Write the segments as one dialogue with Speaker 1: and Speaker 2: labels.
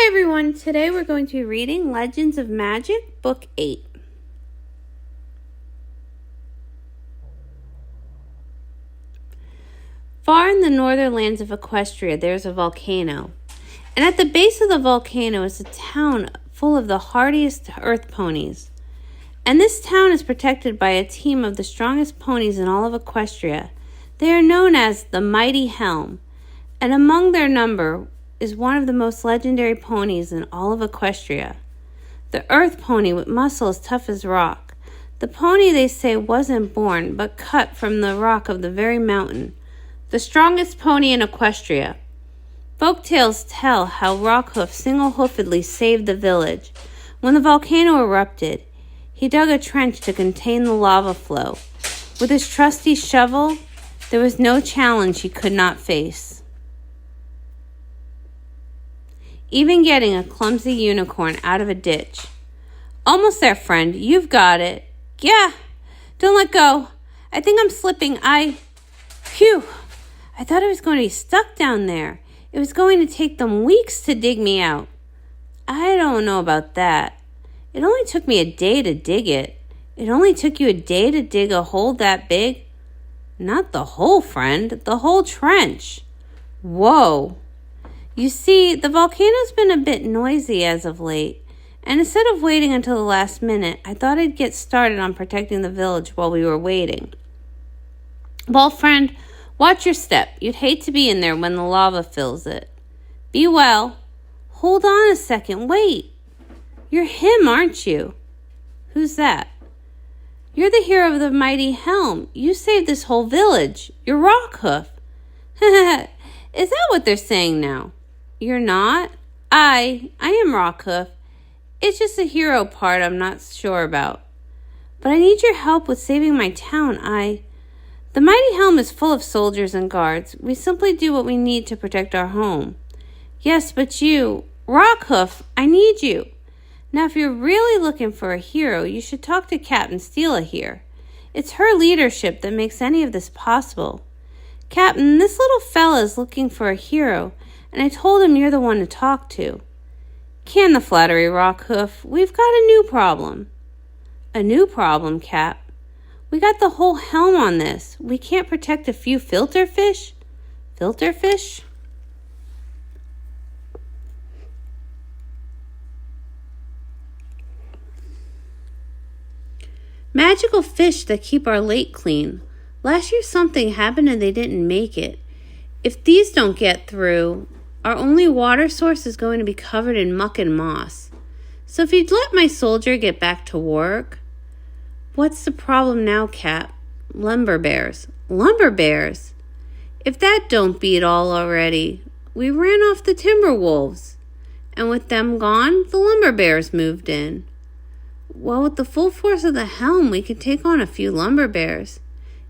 Speaker 1: everyone, today we're going to be reading Legends of Magic, Book 8. Far in the northern lands of Equestria, there is a volcano, and at the base of the volcano is a town full of the hardiest earth ponies. And this town is protected by a team of the strongest ponies in all of Equestria. They are known as the Mighty Helm, and among their number is one of the most legendary ponies in all of Equestria. The earth pony with muscle as tough as rock. The pony, they say, wasn't born, but cut from the rock of the very mountain. The strongest pony in Equestria. Folk tales tell how Rockhoof single-hoofedly saved the village. When the volcano erupted, he dug a trench to contain the lava flow. With his trusty shovel, there was no challenge he could not face. Even getting a clumsy unicorn out of a ditch. Almost there, friend. You've got it. Yeah. Don't let go. I think I'm slipping. Phew. I thought I was going to be stuck down there. It was going to take them weeks to dig me out. I don't know about that. It only took me a day to dig it. It only took you a day to dig a hole that big? Not the hole, friend. The whole trench. Whoa. You see, the volcano's been a bit noisy as of late, and instead of waiting until the last minute, I thought I'd get started on protecting the village while we were waiting. Well, friend, watch your step. You'd hate to be in there when the lava fills it. Be well. Hold on a second. Wait. You're him, aren't you? Who's that? You're the hero of the Mighty Helm. You saved this whole village. You're Rockhoof. Is that what they're saying now? You're not? I am Rockhoof. It's just the hero part I'm not sure about. But I need your help with saving my town. The Mighty Helm is full of soldiers and guards. We simply do what we need to protect our home. Yes, but you, Rockhoof, I need you. Now, if you're really looking for a hero, you should talk to Captain Steela here. It's her leadership that makes any of this possible. Captain, this little fella is looking for a hero, and I told him you're the one to talk to. Can the flattery, Rockhoof. We've got a new problem. A new problem, Cap? We got the whole helm on this. We can't protect a few filter fish? Filter fish? Magical fish that keep our lake clean. Last year something happened and they didn't make it. If these don't get through, our only water source is going to be covered in muck and moss. So if you'd let my soldier get back to work. What's the problem now, Cap? Lumber bears. Lumber bears? If that don't beat all already, we ran off the timber wolves. And with them gone, the lumber bears moved in. Well, with the full force of the helm, we could take on a few lumber bears.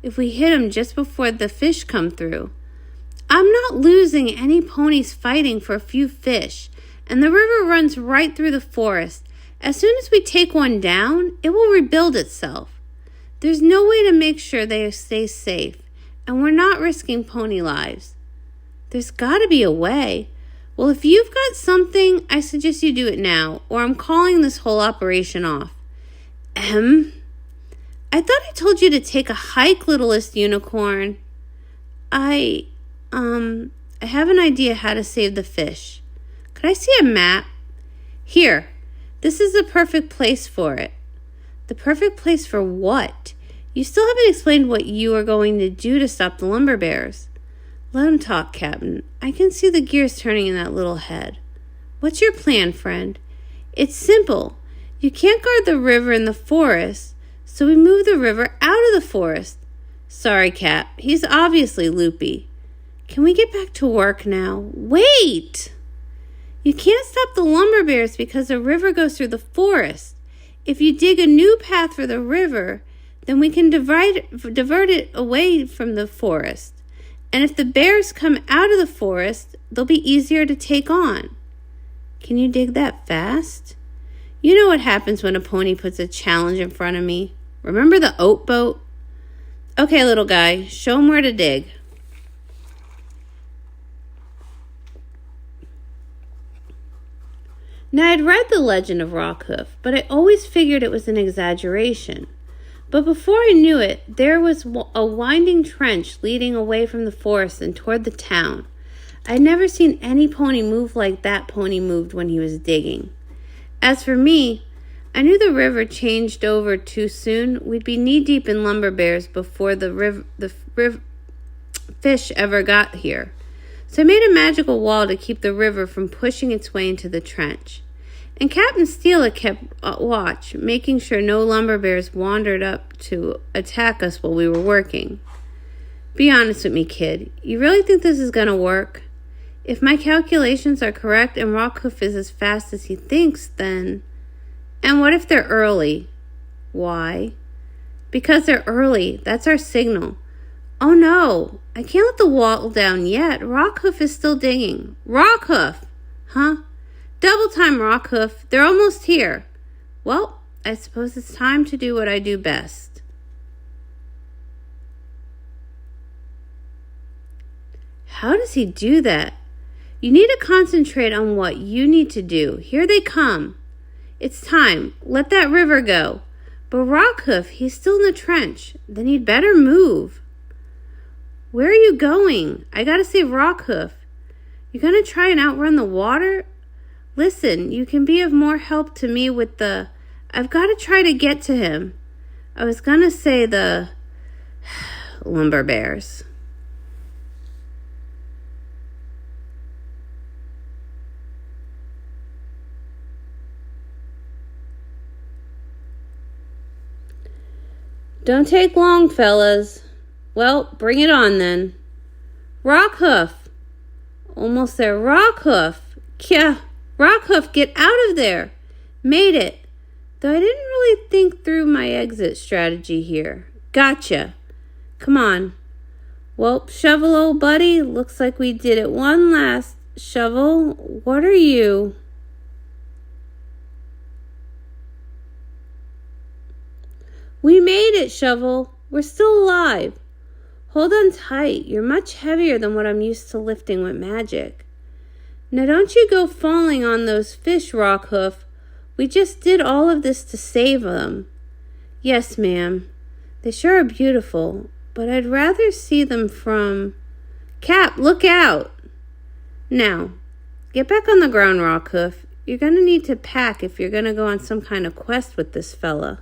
Speaker 1: If we hit them just before the fish come through. I'm not losing any ponies fighting for a few fish, and the river runs right through the forest. As soon as we take one down, it will rebuild itself. There's no way to make sure they stay safe, and we're not risking pony lives. There's got to be a way. Well, if you've got something, I suggest you do it now, or I'm calling this whole operation off. I thought I told you to take a hike, littlest unicorn. I have an idea how to save the fish. Could I see a map? Here, this is the perfect place for it. The perfect place for what? You still haven't explained what you are going to do to stop the lumber bears. Let him talk, Captain. I can see the gears turning in that little head. What's your plan, friend? It's simple. You can't guard the river in the forest, so we move the river out of the forest. Sorry, Cap. He's obviously loopy. Can we get back to work now? Wait! You can't stop the lumber bears because the river goes through the forest. If you dig a new path for the river, then we can divert it away from the forest. And if the bears come out of the forest, they'll be easier to take on. Can you dig that fast? You know what happens when a pony puts a challenge in front of me. Remember the oat boat? Okay, little guy, show him where to dig. Now, I'd read the legend of Rockhoof, but I always figured it was an exaggeration. But before I knew it, there was a winding trench leading away from the forest and toward the town. I'd never seen any pony move like that pony moved when he was digging. As for me, I knew the river changed over too soon. We'd be knee-deep in lumber bears before the fish ever got here. So I made a magical wall to keep the river from pushing its way into the trench. And Captain Steele kept watch, making sure no lumber bears wandered up to attack us while we were working. Be honest with me, kid. You really think this is going to work? If my calculations are correct and Rockhoof is as fast as he thinks, then... And what if they're early? Why? Because they're early. That's our signal. Oh no, I can't let the wall down yet. Rockhoof is still digging. Rockhoof! Huh? Double time, Rockhoof. They're almost here. Well, I suppose it's time to do what I do best. How does he do that? You need to concentrate on what you need to do. Here they come. It's time. Let that river go. But Rockhoof, he's still in the trench. Then he'd better move. Where are you going? I gotta save Rockhoof. You gonna try and outrun the water? Listen, you can be of more help to me with the... I've got to try to get to him. I was gonna say the... lumber bears. Don't take long, fellas. Well, bring it on then. Rockhoof. Almost there. Rockhoof. Kya. Rockhoof, get out of there. Made it. Though I didn't really think through my exit strategy here. Gotcha. Come on. Well, Shovel, old buddy, looks like we did it one last. Shovel, what are you? We made it, Shovel. We're still alive. Hold on tight. You're much heavier than what I'm used to lifting with magic. Now don't you go falling on those fish, Rockhoof. We just did all of this to save them. Yes, ma'am. They sure are beautiful, but I'd rather see them from... Cap, look out! Now, get back on the ground, Rockhoof. You're going to need to pack if you're going to go on some kind of quest with this fella.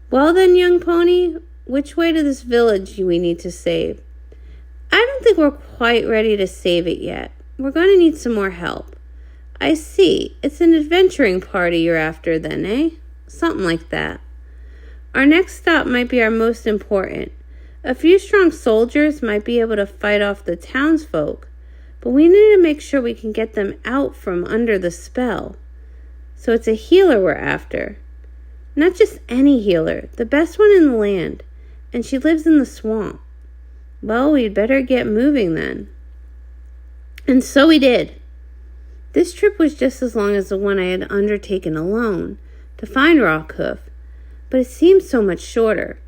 Speaker 1: Well then, young pony, which way to this village we need to save? I don't think we're quite ready to save it yet. We're going to need some more help. I see. It's an adventuring party you're after then, eh? Something like that. Our next stop might be our most important. A few strong soldiers might be able to fight off the townsfolk, but we need to make sure we can get them out from under the spell. So it's a healer we're after. Not just any healer, the best one in the land, and she lives in the swamp. Well, we'd better get moving then. And so we did. This trip was just as long as the one I had undertaken alone to find Rockhoof, but it seemed so much shorter.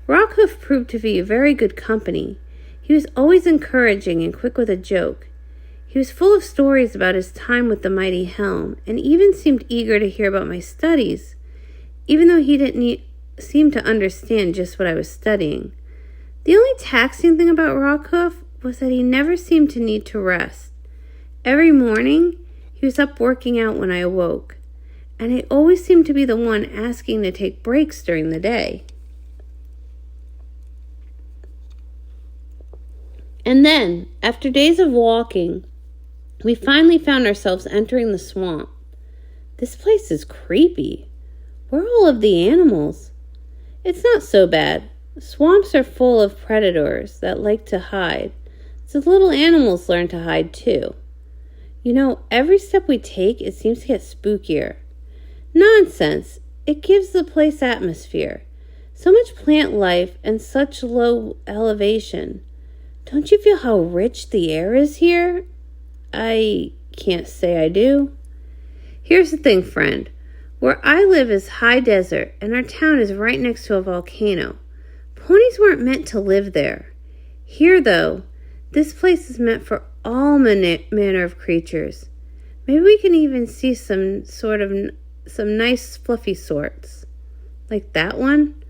Speaker 1: Rockhoof proved to be a very good company. He was always encouraging and quick with a joke. He was full of stories about his time with the mighty helm, and even seemed eager to hear about my studies, even though he didn't seem to understand just what I was studying. The only taxing thing about Rockhoof was that he never seemed to need to rest. Every morning, he was up working out when I awoke, and I always seemed to be the one asking to take breaks during the day. And then, after days of walking, we finally found ourselves entering the swamp. This place is creepy. Where are all of the animals? It's not so bad. Swamps are full of predators that like to hide, so little animals learn to hide too. You know, every step we take, it seems to get spookier. Nonsense. It gives the place atmosphere. So much plant life and such low elevation. Don't you feel how rich the air is here? I can't say I do. Here's the thing, friend. Where I live is high desert, and our town is right next to a volcano. Ponies weren't meant to live there. Here, though, this place is meant for all manner of creatures. Maybe we can even see some nice fluffy sorts. Like that one?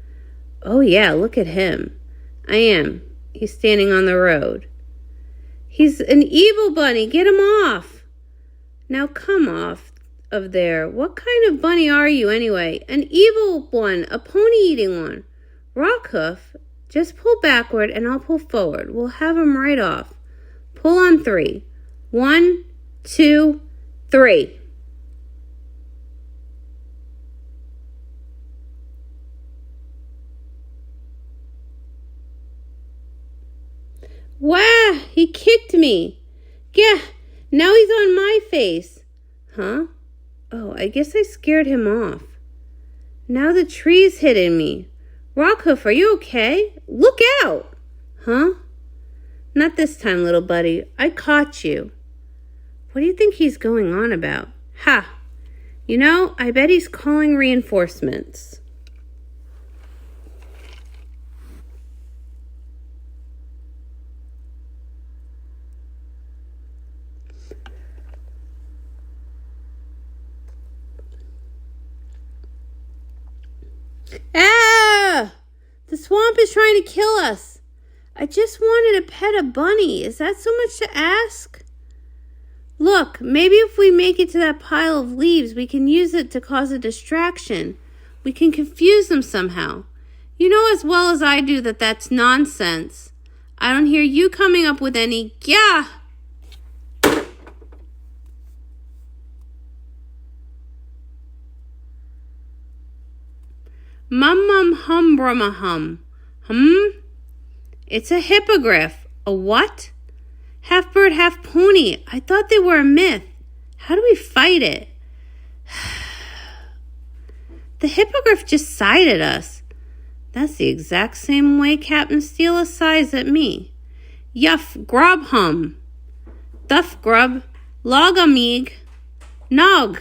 Speaker 1: Oh yeah, look at him. I am. He's standing on the road. He's an evil bunny. Get him off. Now come off of there. What kind of bunny are you anyway? An evil one. A pony-eating one. Rockhoof, just pull backward and I'll pull forward. We'll have him right off. Pull on 3. 1, 2, 3. Wow, he kicked me. Yeah, now he's on my face. Huh? Oh, I guess I scared him off. Now the tree's hitting me. Rockhoof, are you okay? Look out! Huh? Not this time, little buddy. I caught you. What do you think he's going on about? Ha! You know, I bet he's calling reinforcements. Ah! The swamp is trying to kill us. I just wanted to pet a bunny. Is that so much to ask? Look, maybe if we make it to that pile of leaves, we can use it to cause a distraction. We can confuse them somehow. You know as well as I do that that's nonsense. I don't hear you coming up with any, yeah. Mum brumma hum. It's a hippogriff. A what? Half bird, half pony. I thought they were a myth. How do we fight it? The hippogriff just sighed at us. That's the exact same way Captain Steela sighs at me. Yuff, grub hum. Duff grub. Log amig. Nog.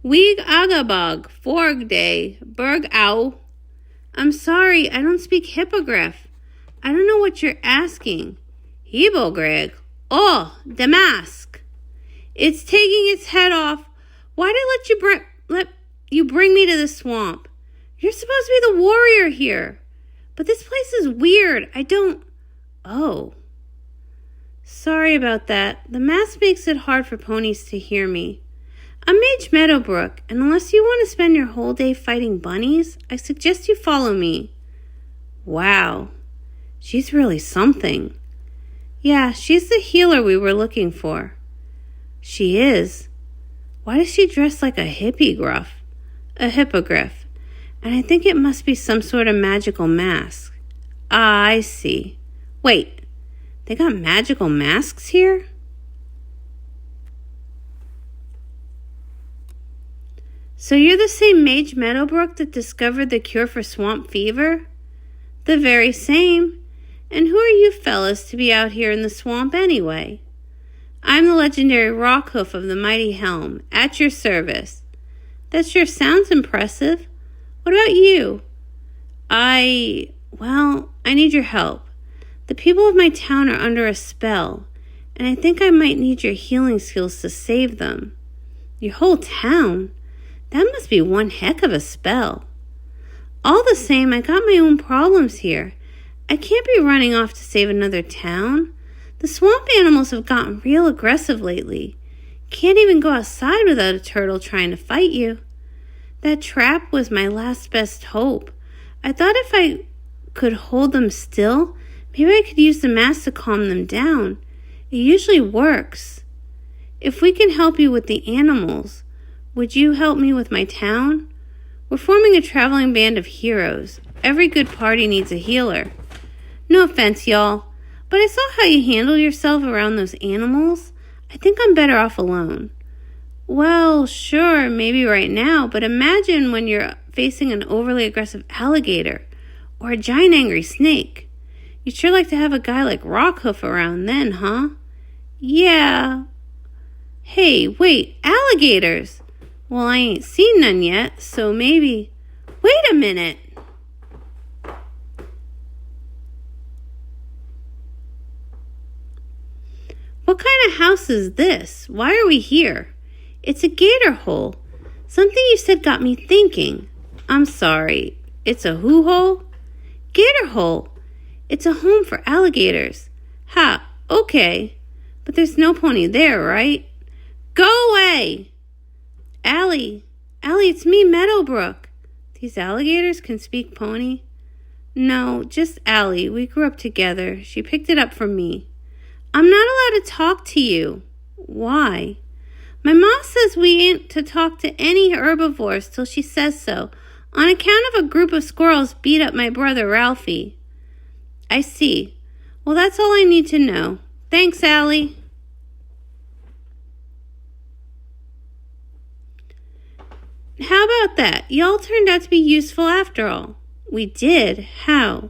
Speaker 1: Weeg agabog, forg day, berg ow. I'm sorry, I don't speak hippogriff. I don't know what you're asking. Hebogreg. Oh, Damask. It's taking its head off. Why did I let you bring me to the swamp? You're supposed to be the warrior here. But this place is weird. Oh. Sorry about that. The mask makes it hard for ponies to hear me. I'm Mage Meadowbrook, and unless you want to spend your whole day fighting bunnies, I suggest you follow me. Wow, she's really something. Yeah, she's the healer we were looking for. She is. Why does she dress like a hippogriff? And I think it must be some sort of magical mask. Ah, I see. Wait, they got magical masks here? So you're the same Mage Meadowbrook that discovered the cure for swamp fever? The very same. And who are you fellas to be out here in the swamp anyway? I'm the legendary Rockhoof of the Mighty Helm, at your service. That sure sounds impressive. What about you? I need your help. The people of my town are under a spell, and I think I might need your healing skills to save them. Your whole town? That must be one heck of a spell. All the same, I got my own problems here. I can't be running off to save another town. The swamp animals have gotten real aggressive lately. Can't even go outside without a turtle trying to fight you. That trap was my last best hope. I thought if I could hold them still, maybe I could use the mask to calm them down. It usually works. If we can help you with the animals, would you help me with my town? We're forming a traveling band of heroes. Every good party needs a healer. No offense, y'all, but I saw how you handle yourself around those animals. I think I'm better off alone. Well, sure, maybe right now, but imagine when you're facing an overly aggressive alligator or a giant angry snake. You'd sure like to have a guy like Rockhoof around then, huh? Yeah. Hey, wait, alligators! Well, I ain't seen none yet, so maybe... Wait a minute! What kind of house is this? Why are we here? It's a gator hole. Something you said got me thinking. I'm sorry. It's a who hole? Gator hole. It's a home for alligators. Ha, okay. But there's no pony there, right? Go away! Allie, it's me, Meadowbrook. These alligators can speak pony? No, just Allie. We grew up together. She picked it up from me. I'm not allowed to talk to you. Why? My mom says we ain't to talk to any herbivores till she says so, on account of a group of squirrels beat up my brother Ralphie. I see. Well, that's all I need to know. Thanks, Allie. How about that? Y'all turned out to be useful after all. We did? How?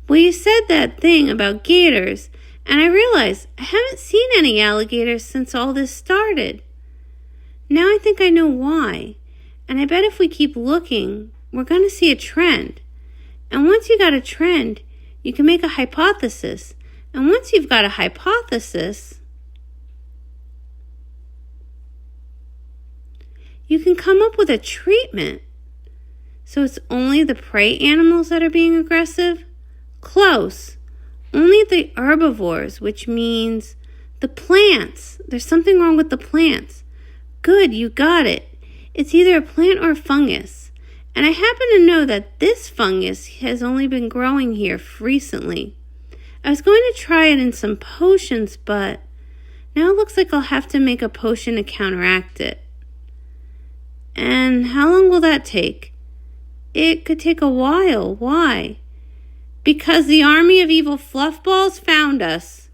Speaker 1: Well, you said that thing about gators, and I realized I haven't seen any alligators since all this started. Now I think I know why, and I bet if we keep looking, we're going to see a trend. And once you got a trend, you can make a hypothesis. And once you've got a hypothesis, you can come up with a treatment. So it's only the prey animals that are being aggressive? Close. Only the herbivores, which means the plants. There's something wrong with the plants. Good, you got it. It's either a plant or a fungus. And I happen to know that this fungus has only been growing here recently. I was going to try it in some potions, but now it looks like I'll have to make a potion to counteract it. And how long will that take? It could take a while. Why? Because the army of evil fluffballs found us.